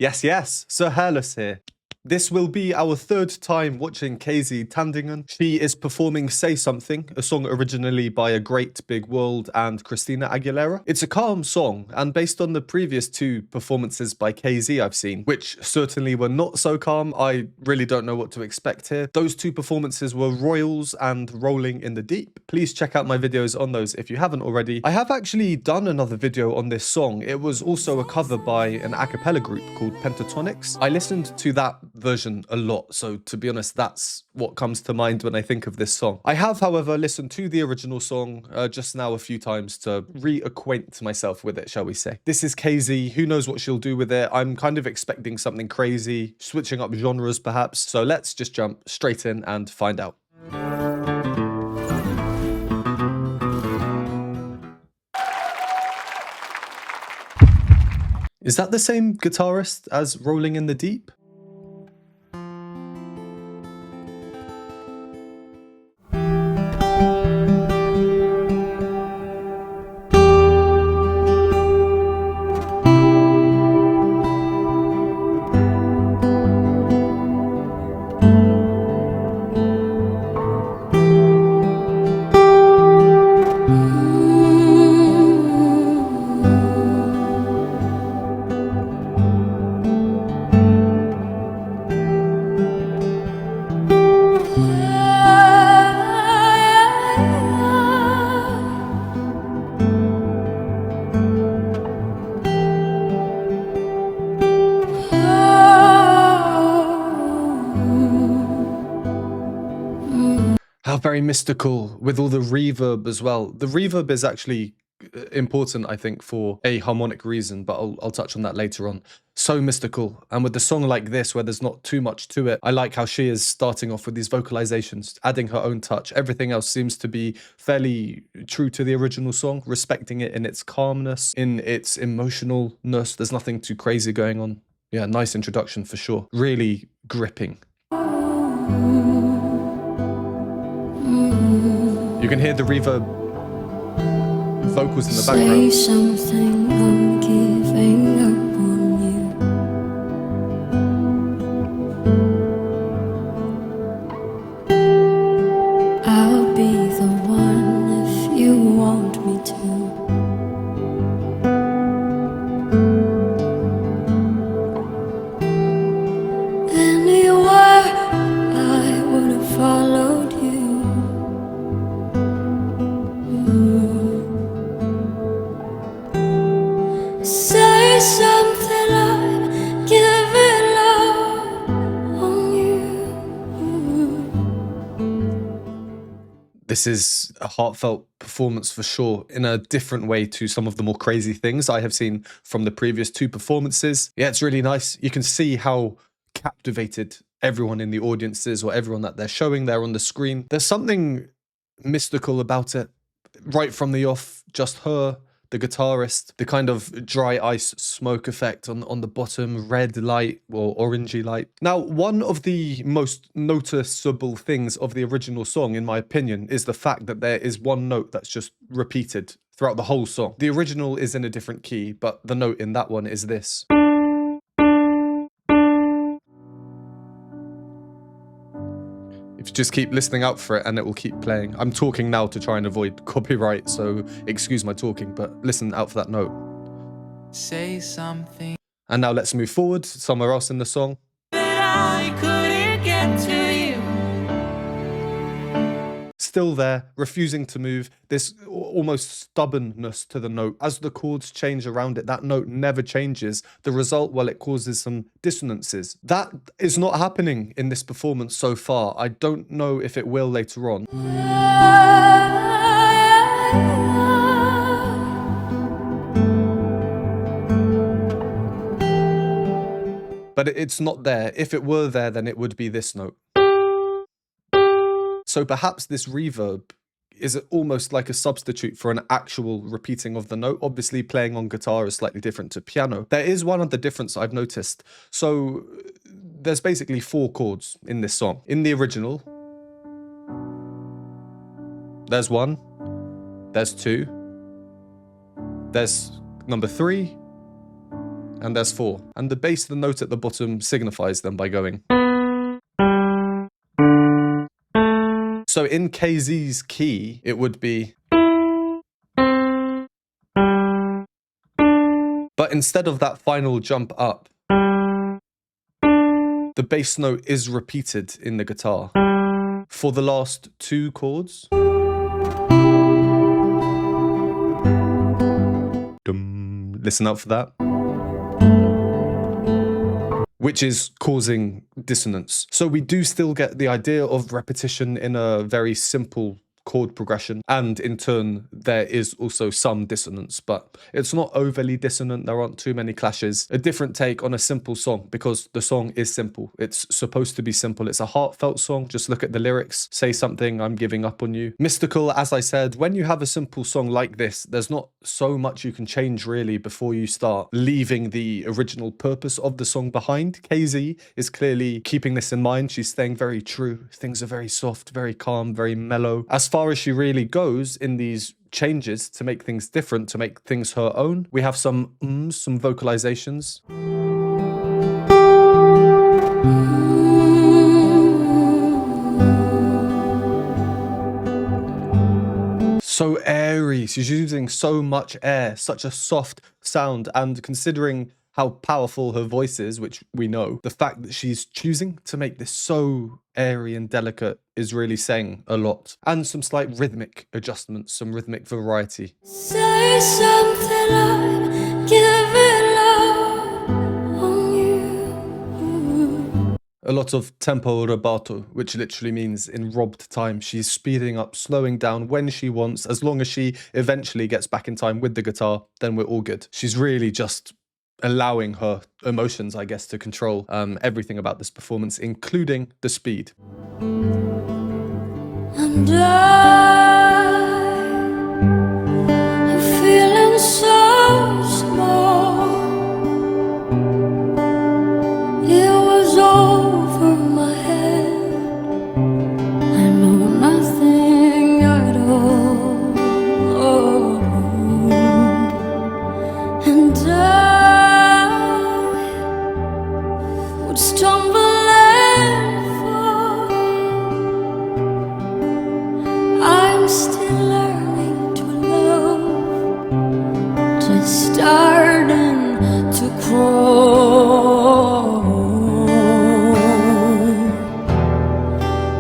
Yes, yes, Sir Hairless here. This will be our third time watching KZ Tandingan. She is performing Say Something, a song originally by A Great Big World and Christina Aguilera. It's a calm song, and based on the previous two performances by KZ I've seen, which certainly were not so calm, I really don't know what to expect here. Those two performances were Royals and Rolling in the Deep. Please check out my videos on those if you haven't already. I have actually done another video on this song. It was also a cover by an a cappella group called Pentatonics. I listened to that version a lot, so to be honest, that's what comes to mind when I think of this song. I have, however, listened to the original song just now a few times to reacquaint myself with it, shall we say. This is KZ, who knows what she'll do with it. I'm kind of expecting something crazy, switching up genres perhaps, so let's just jump straight in and find out. Is that the same guitarist as Rolling in the Deep? How very mystical, with all the reverb as well. The reverb is actually important, I think, for a harmonic reason, but I'll touch on that later on. So mystical, and with the song like this, where there's not too much to it, I like how she is starting off with these vocalizations, adding her own touch. Everything else seems to be fairly true to the original song, respecting it in its calmness, in its emotionalness. There's nothing too crazy going on. Yeah, nice introduction for sure. Really gripping. You can hear the reverb vocals in the background. Say something, I'm giving up on you. I'll be the one if you want me to. Anywhere I would have followed you. Say something, I'm giving up on you. This is a heartfelt performance for sure, in a different way to some of the more crazy things I have seen from the previous two performances. Yeah, it's really nice. You can see how captivated everyone in the audience is, or everyone that they're showing there on the screen. There's something mystical about it right from the off. Just her, the guitarist, the kind of dry ice smoke effect on the bottom, red light or orangey light. Now, one of the most noticeable things of the original song, in my opinion, is the fact that there is one note that's just repeated throughout the whole song. The original is in a different key, but the note in that one is this. If you just keep listening out for it, and it will keep playing. I'm talking now to try and avoid copyright, so excuse my talking, but listen out for that note. Say something And now let's move forward, somewhere else in the song. that I couldn't get to you. Still there, refusing to move, this almost stubbornness to the note. As the chords change around it, that note never changes. The result, well, it causes some dissonances. That is not happening in this performance so far. I don't know if it will later on. But it's not there. If it were there, then it would be this note. So perhaps this reverb is almost like a substitute for an actual repeating of the note. Obviously, playing on guitar is slightly different to piano. There is one other difference I've noticed. So there's basically 4 chords in this song. In the original, there's 1, there's 2, there's number 3, and there's 4. And the bass, the note at the bottom, signifies them by going. So in KZ's key, it would be. But instead of that final jump up, the bass note is repeated in the guitar for the last 2 chords. Listen out for that. Which is causing dissonance. So we do still get the idea of repetition in a very simple chord progression, and in turn there is also some dissonance, but it's not overly dissonant. There aren't too many clashes. A different take on a simple song, because the song is simple. It's supposed to be simple. It's a heartfelt song. Just look at the lyrics. Say something, I'm giving up on you. Mystical, as I said, when you have a simple song like this, there's not so much you can change really before you start leaving the original purpose of the song behind. KZ is clearly keeping this in mind. She's staying very true. Things are very soft, very calm, very mellow. As far as she really goes in these changes to make things different, to make things her own, we have some some vocalizations. So airy, she's using so much air, such a soft sound, and considering how powerful her voice is, which we know, the fact that she's choosing to make this so airy and delicate is really saying a lot. And some slight rhythmic adjustments, some rhythmic variety. Say something, I'm giving up on you. A lot of tempo rubato, which literally means in robbed time. She's speeding up, slowing down when she wants. As long as she eventually gets back in time with the guitar, then we're all good. She's really just allowing her emotions, I guess, to control everything about this performance, including the speed. And I'm feeling so small. It was over my head. I know nothing at all. And would stumble and fall. I'm still learning to love, just starting to crawl.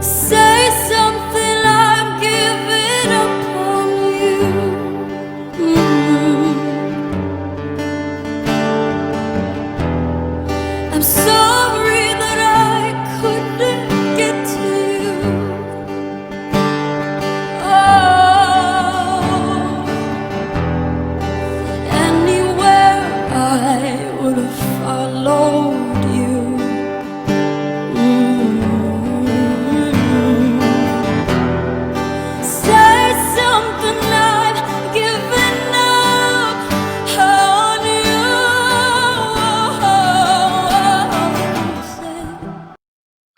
Say something, I'm giving up on you. I'm sorry that I couldn't get to you. Oh, anywhere I would have followed you. Say something, I'm giving up on you.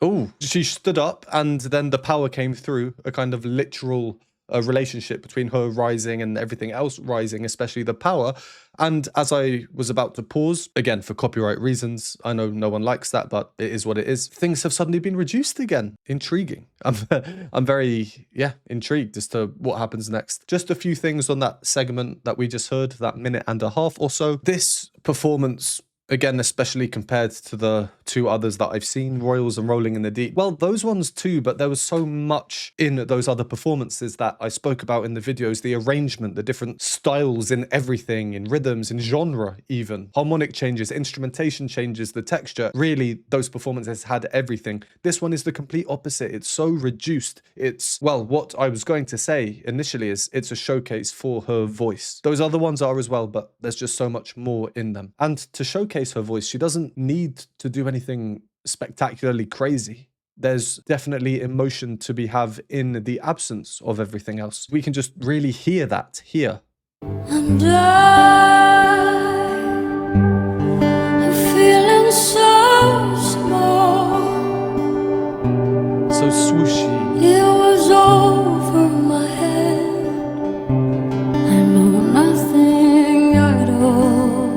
Oh, she stood up and then the power came through, a kind of literal relationship between her rising and everything else rising, especially the power. And as I was about to pause, again, for copyright reasons, I know no one likes that, but it is what it is. Things have suddenly been reduced again. Intriguing. I'm very, intrigued as to what happens next. Just a few things on that segment that we just heard, that minute and a half or so. This performance, again, especially compared to the 2 others that I've seen, Royals and Rolling in the Deep. Well, those ones too, but there was so much in those other performances that I spoke about in the videos. The arrangement, the different styles in everything, in rhythms, in genre even. Harmonic changes, instrumentation changes, the texture. Really, those performances had everything. This one is the complete opposite. It's so reduced. It's, well, what I was going to say initially is it's a showcase for her voice. Those other ones are as well, but there's just so much more in them. And to showcase her voice, she doesn't need to do anything spectacularly crazy. There's definitely emotion to be have in the absence of everything else. We can just really hear that here. And I'm feeling so small. So swooshy. It was over my head. I know nothing at all.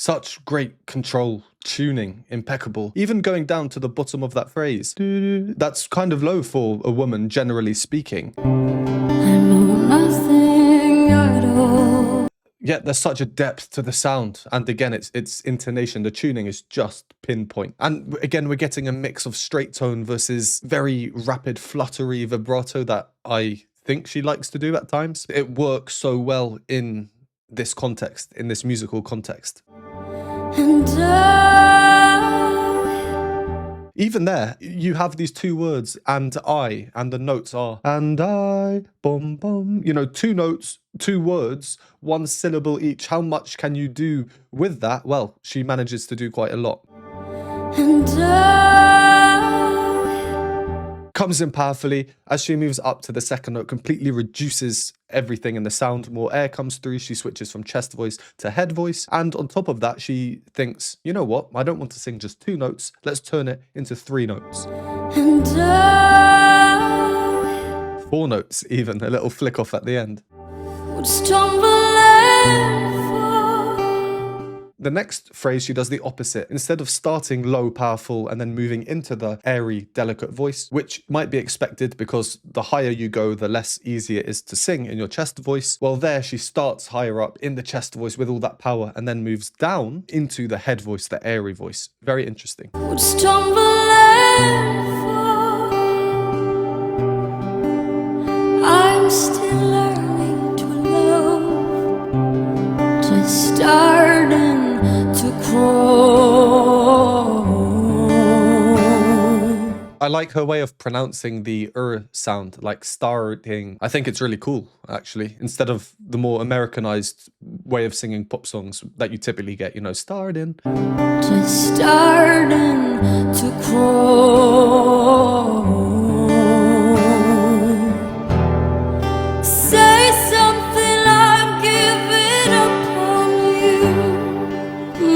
Such great control, tuning, impeccable. Even going down to the bottom of that phrase. That's kind of low for a woman, generally speaking. I know nothing at all. Yet there's such a depth to the sound. And again, it's intonation. The tuning is just pinpoint. And again, we're getting a mix of straight tone versus very rapid, fluttery vibrato that I think she likes to do at times. It works so well in this context, in this musical context. And Even there, you have these two words, and I, and the notes are, and I, bum bum. You know, two notes, two words, one syllable each. How much can you do with that? Well, she manages to do quite a lot. Comes in powerfully. As she moves up to the second note, completely reduces everything in the sound. More air comes through. She switches from chest voice to head voice. And on top of that, she thinks, you know what? I don't want to sing just two notes. Let's turn it into three notes. Four notes even, a little flick off at the end. The next phrase, she does the opposite. Instead of starting low, powerful, and then moving into the airy, delicate voice, which might be expected because the higher you go, the less easy it is to sing in your chest voice. Well, there she starts higher up in the chest voice with all that power and then moves down into the head voice, the airy voice. Very interesting. I'm still learning to love, just starting to crawl. I like her way of pronouncing the sound, like starting. I think it's really cool, actually. Instead of the more Americanized way of singing pop songs that you typically get, you know, starting. Just starting to crawl. Say something, I'm giving up on you.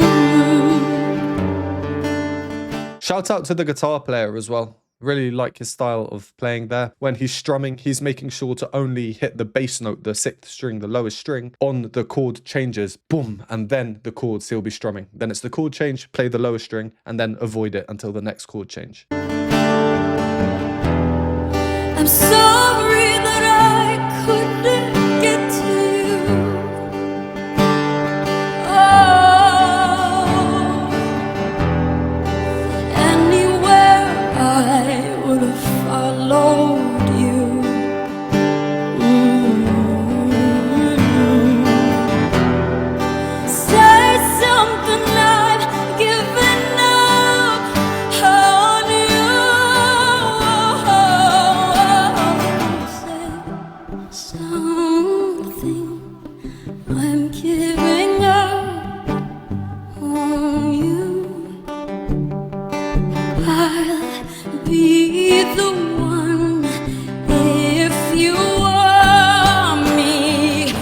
Shout out to the guitar player as well. Really like his style of playing there. When he's strumming, he's making sure to only hit the bass note, the sixth string, the lowest string, on the chord changes, boom, and then the chords he'll be strumming. Then it's the chord change, play the lowest string, and then avoid it until the next chord change. I'm sorry that I couldn't get to you. Oh, anywhere I would have followed you. Say something, I'm giving up on you. Say something, I'm giving up on you. I'll be the one if you want me to.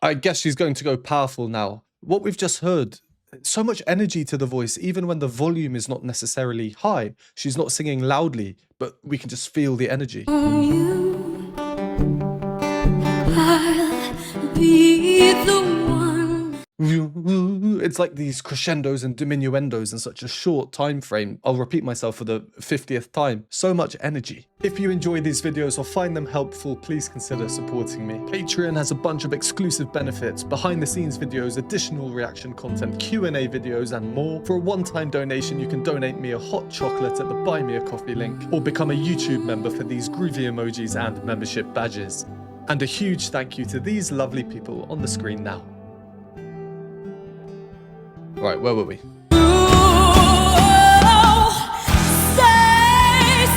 I guess she's going to go powerful now. What we've just heard, so much energy to the voice, even when the volume is not necessarily high. She's not singing loudly, but we can just feel the energy. On you, I'll be the one. It's like these crescendos and diminuendos in such a short time frame. I'll repeat myself for the 50th time. So much energy. If you enjoy these videos or find them helpful, please consider supporting me. Patreon has a bunch of exclusive benefits, behind the scenes videos, additional reaction content, Q&A videos, and more. For a one-time donation, you can donate me a hot chocolate at the Buy Me a Coffee link, or become a YouTube member for these groovy emojis and membership badges. And a huge thank you to these lovely people on the screen now. Right, where were we? Say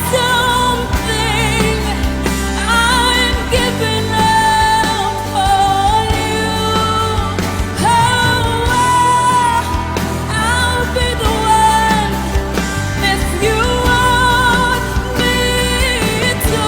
something, I'm giving up on you. I'll be the one if you want me to.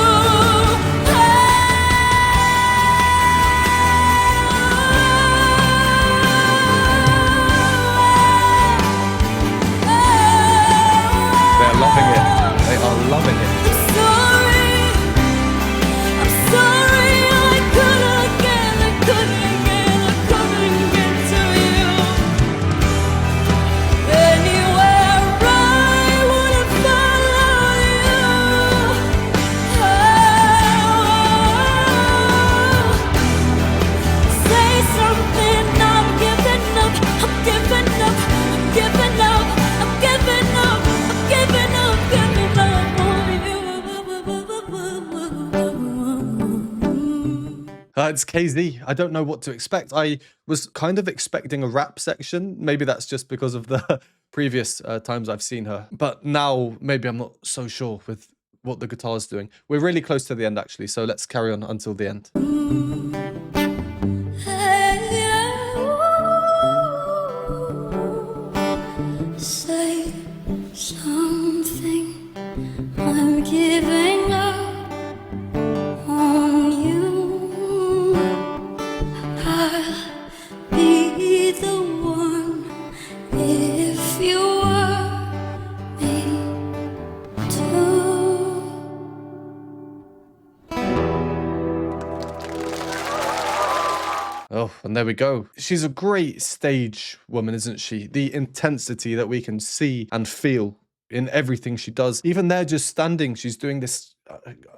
It's KZ. I don't know what to expect. I was kind of expecting a rap section. Maybe that's just because of the previous times I've seen her. But now maybe I'm not so sure with what the guitar's doing. We're really close to the end actually, so let's carry on until the end. Say something, I'm giving up on you. I'll be the one if you want me to. Oh, and there we go. She's a great stage woman, isn't she? The intensity that we can see and feel in everything she does. Even there, just standing, she's doing this,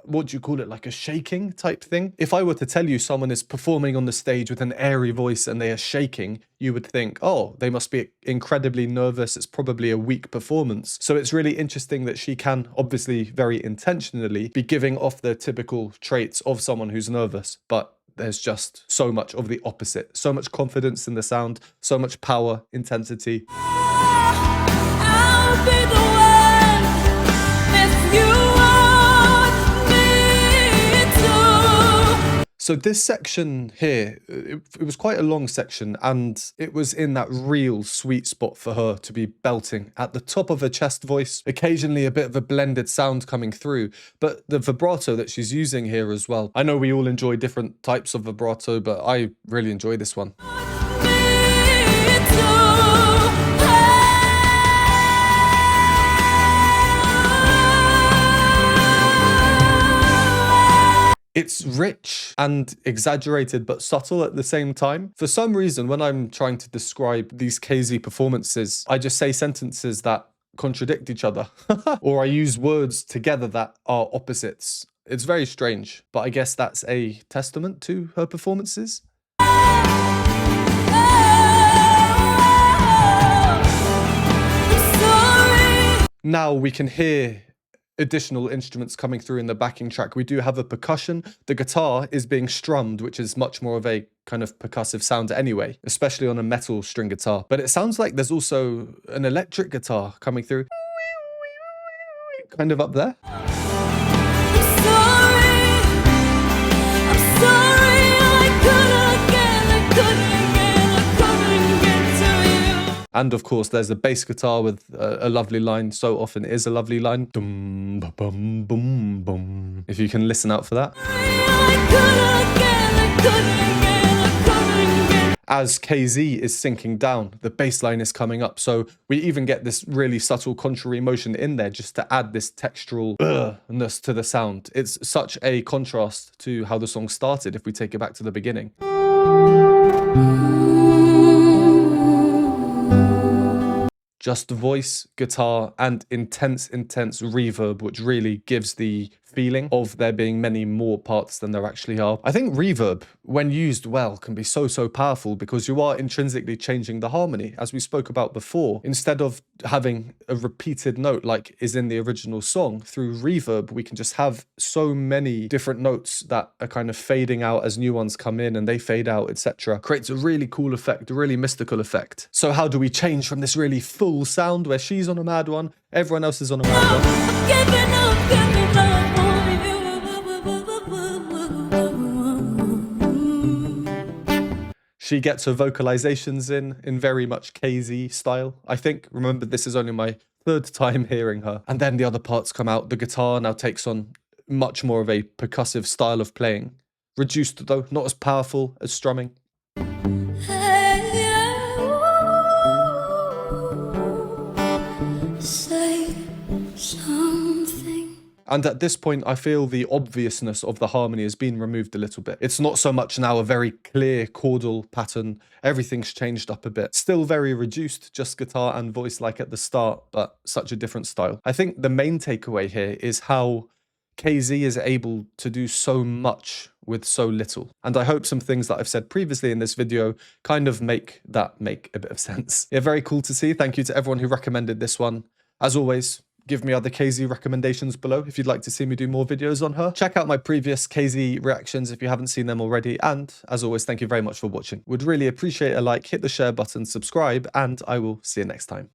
what do you call it, like a shaking type thing? If I were to tell you someone is performing on the stage with an airy voice and they are shaking, you would think, oh, they must be incredibly nervous. It's probably a weak performance. So it's really interesting that she can, obviously very intentionally, be giving off the typical traits of someone who's nervous, but there's just so much of the opposite. So much confidence in the sound, so much power, intensity. I'll be the one if you want me to. So this section here, it was quite a long section, and it was in that real sweet spot for her to be belting at the top of her chest voice, occasionally a bit of a blended sound coming through, but the vibrato that she's using here as well. I know we all enjoy different types of vibrato, but I really enjoy this one. It's rich and exaggerated but subtle at the same time. For some reason, when I'm trying to describe these KZ performances, I just say sentences that contradict each other. Or I use words together that are opposites. It's very strange, but I guess that's a testament to her performances. Now we can hear additional instruments coming through in the backing track. We do have a percussion. The guitar is being strummed, which is much more of a kind of percussive sound anyway, especially on a metal string guitar. But it sounds like there's also an electric guitar coming through, kind of up there. And of course, there's a bass guitar with a lovely line. So often it is a lovely line. Dum, ba, bum, boom, boom. If you can listen out for that. As KZ is sinking down, the bass line is coming up. So we even get this really subtle contrary motion in there just to add this textural-ness to the sound. It's such a contrast to how the song started if we take it back to the beginning. Just voice, guitar, and intense reverb, which really gives the feeling of there being many more parts than there actually are. I think reverb, when used well, can be so powerful because you are intrinsically changing the harmony, as we spoke about before. Instead of having a repeated note like is in the original song, through reverb, we can just have so many different notes that are kind of fading out as new ones come in and they fade out, etc. Creates a really cool effect, a really mystical effect. So how do we change from this really full sound where she's on a mad one, everyone else is on a mad one? She gets her vocalizations in very much KZ style, I think. Remember, this is only my third time hearing her. And then the other parts come out. The guitar now takes on much more of a percussive style of playing. Reduced though, not as powerful as strumming. Say something. And at this point, I feel the obviousness of the harmony has been removed a little bit. It's not so much now a very clear chordal pattern. Everything's changed up a bit. Still very reduced, just guitar and voice like at the start, but such a different style. I think the main takeaway here is how KZ is able to do so much with so little. And I hope some things that I've said previously in this video kind of make a bit of sense. Yeah, very cool to see. Thank you to everyone who recommended this one. As always, Give me other KZ recommendations below if you'd like to see me do more videos on her. Check out my previous KZ reactions if you haven't seen them already. And as always, thank you very much for watching. Would really appreciate a like, hit the share button, subscribe, and I will see you next time.